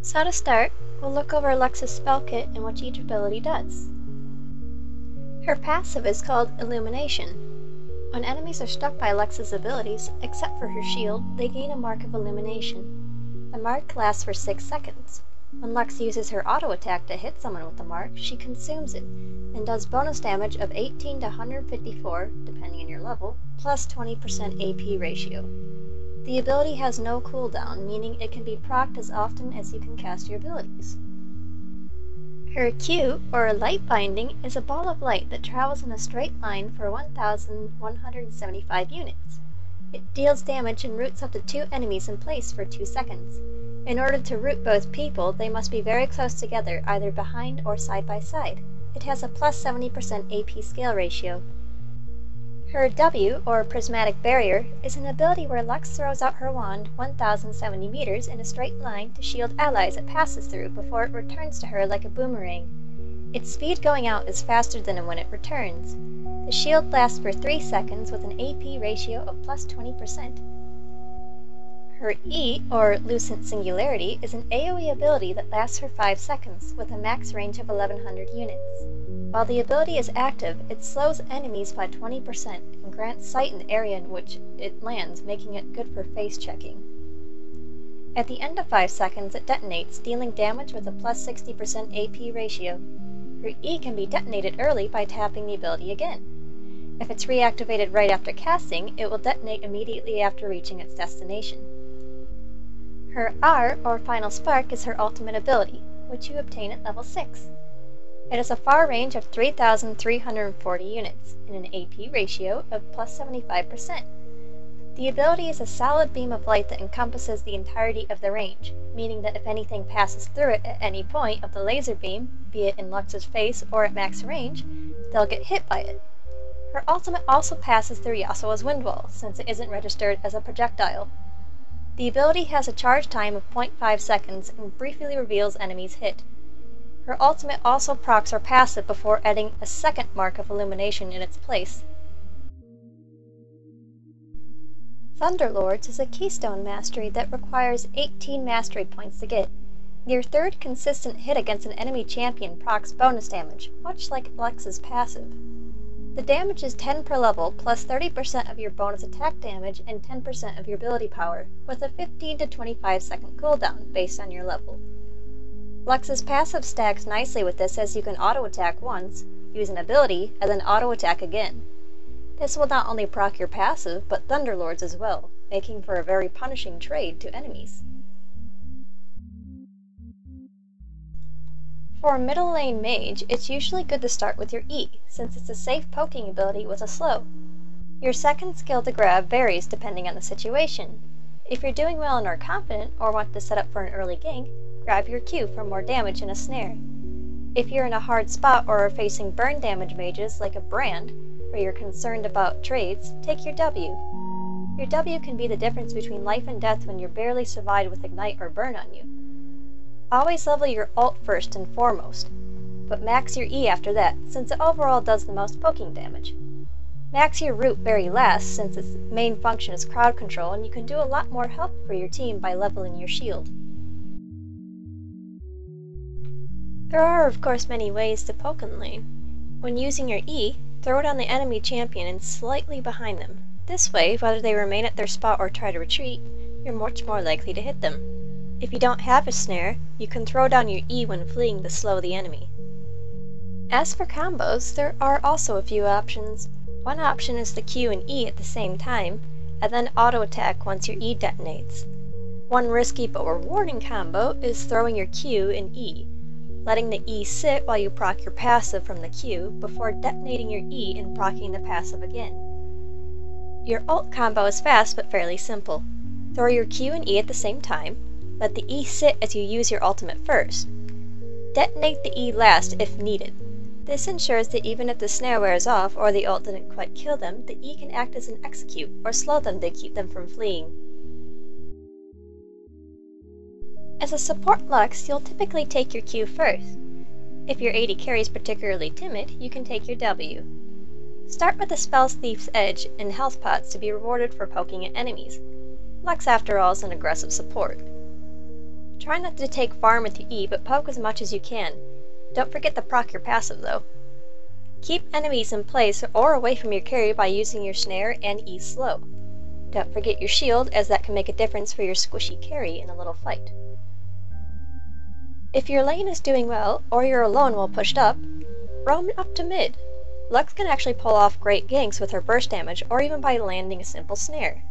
So to start, we'll look over Lux's spell kit and what each ability does. Her passive is called Illumination. When enemies are struck by Lux's abilities, except for her shield, they gain a mark of illumination. The mark lasts for 6 seconds. When Lux uses her auto attack to hit someone with the mark, she consumes it, and does bonus damage of 18 to 154, depending on your level, plus 20% AP ratio. The ability has no cooldown, meaning it can be procced as often as you can cast your abilities. Her Q, or Light Binding, is a ball of light that travels in a straight line for 1,175 units. It deals damage and roots up to 2 enemies in place for 2 seconds. In order to root both people, they must be very close together, either behind or side by side. It has a plus 70% AP scale ratio. Her W, or Prismatic Barrier, is an ability where Lux throws out her wand 1,070 meters in a straight line to shield allies it passes through before it returns to her like a boomerang. Its speed going out is faster than when it returns. The shield lasts for 3 seconds with an AP ratio of plus 20%. Her E, or Lucent Singularity, is an AoE ability that lasts for 5 seconds with a max range of 1,100 units. While the ability is active, it slows enemies by 20% and grants sight in the area in which it lands, making it good for face checking. At the end of 5 seconds, it detonates, dealing damage with a plus 60% AP ratio. Her E can be detonated early by tapping the ability again. If it's reactivated right after casting, it will detonate immediately after reaching its destination. Her R, or Final Spark, is her ultimate ability, which you obtain at level 6. It has a far range of 3,340 units, and an AP ratio of plus 75%. The ability is a solid beam of light that encompasses the entirety of the range, meaning that if anything passes through it at any point of the laser beam, be it in Lux's face or at max range, they'll get hit by it. Her ultimate also passes through Yasuo's wind wall, since it isn't registered as a projectile. The ability has a charge time of 0.5 seconds and briefly reveals enemies hit. Her ultimate also procs her passive before adding a second mark of illumination in its place. Thunderlords is a keystone mastery that requires 18 mastery points to get. Your third consistent hit against an enemy champion procs bonus damage, much like Lux's passive. The damage is 10 per level, plus 30% of your bonus attack damage and 10% of your ability power, with a 15 to 25 second cooldown based on your level. Lux's passive stacks nicely with this, as you can auto-attack once, use an ability, and then auto-attack again. This will not only proc your passive, but Thunderlords as well, making for a very punishing trade to enemies. For a middle lane mage, it's usually good to start with your E, since it's a safe poking ability with a slow. Your second skill to grab varies depending on the situation. If you're doing well and are confident, or want to set up for an early gank, grab your Q for more damage and a snare. If you're in a hard spot or are facing burn damage mages like a Brand, where you're concerned about trades, take your W. Your W can be the difference between life and death when you're barely survived with Ignite or Burn on you. Always level your ult first and foremost, but max your E after that, since it overall does the most poking damage. Max your root very last, since its main function is crowd control, and you can do a lot more help for your team by leveling your shield. There are of course many ways to poke in lane. When using your E, throw it on the enemy champion and slightly behind them. This way, whether they remain at their spot or try to retreat, you're much more likely to hit them. If you don't have a snare, you can throw down your E when fleeing to slow the enemy. As for combos, there are also a few options. One option is the Q and E at the same time, and then auto-attack once your E detonates. One risky but rewarding combo is throwing your Q and E, letting the E sit while you proc your passive from the Q before detonating your E and proccing the passive again. Your ult combo is fast but fairly simple. Throw your Q and E at the same time, let the E sit as you use your ultimate first. Detonate the E last if needed. This ensures that even if the snare wears off or the ult didn't quite kill them, the E can act as an execute or slow them to keep them from fleeing. As a support Lux, you'll typically take your Q first. If your AD carry is particularly timid, you can take your W. Start with the Spell Thief's Edge and health pots to be rewarded for poking at enemies. Lux, after all, is an aggressive support. Try not to take farm with your E, but poke as much as you can. Don't forget to proc your passive though. Keep enemies in place or away from your carry by using your snare and E slow. Don't forget your shield, as that can make a difference for your squishy carry in a little fight. If your lane is doing well, or you're alone while pushed up, roam up to mid. Lux can actually pull off great ganks with her burst damage, or even by landing a simple snare.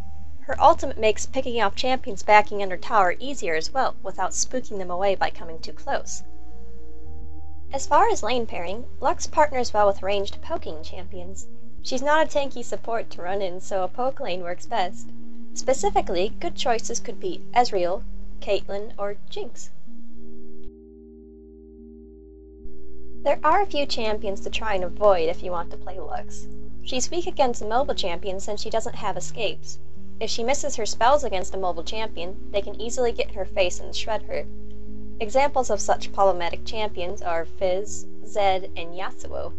Her ultimate makes picking off champions backing under tower easier as well, without spooking them away by coming too close. As far as lane pairing, Lux partners well with ranged poking champions. She's not a tanky support to run in, so a poke lane works best. Specifically, good choices could be Ezreal, Caitlyn, or Jinx. There are a few champions to try and avoid if you want to play Lux. She's weak against mobile champions since she doesn't have escapes. If she misses her spells against a mobile champion, they can easily get in her face and shred her. Examples of such problematic champions are Fizz, Zed, and Yasuo.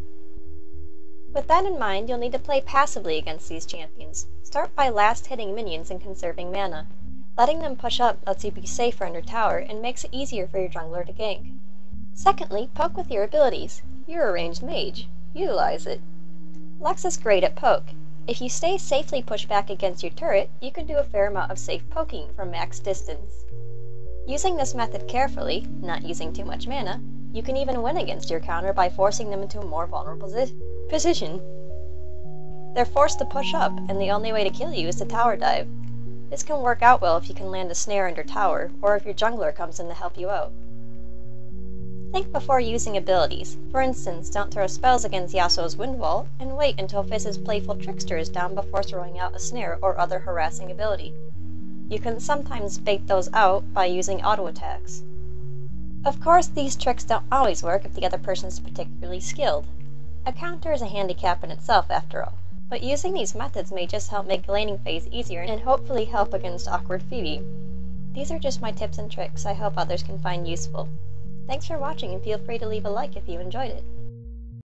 With that in mind, you'll need to play passively against these champions. Start by last hitting minions and conserving mana. Letting them push up lets you be safer under tower and makes it easier for your jungler to gank. Secondly, poke with your abilities. You're a ranged mage. Utilize it. Lux is great at poke. If you stay safely pushed back against your turret, you can do a fair amount of safe poking from max distance. Using this method carefully, not using too much mana, you can even win against your counter by forcing them into a more vulnerable position. They're forced to push up, and the only way to kill you is to tower dive. This can work out well if you can land a snare under tower, or if your jungler comes in to help you out. Think before using abilities. For instance, don't throw spells against Yasuo's Wind Wall, and wait until Fizz's Playful Trickster is down before throwing out a snare or other harassing ability. You can sometimes bait those out by using auto attacks. Of course, these tricks don't always work if the other person is particularly skilled. A counter is a handicap in itself after all, but using these methods may just help make the laning phase easier and hopefully help against awkward Phoebe. These are just my tips and tricks I hope others can find useful. Thanks for watching and feel free to leave a like if you enjoyed it.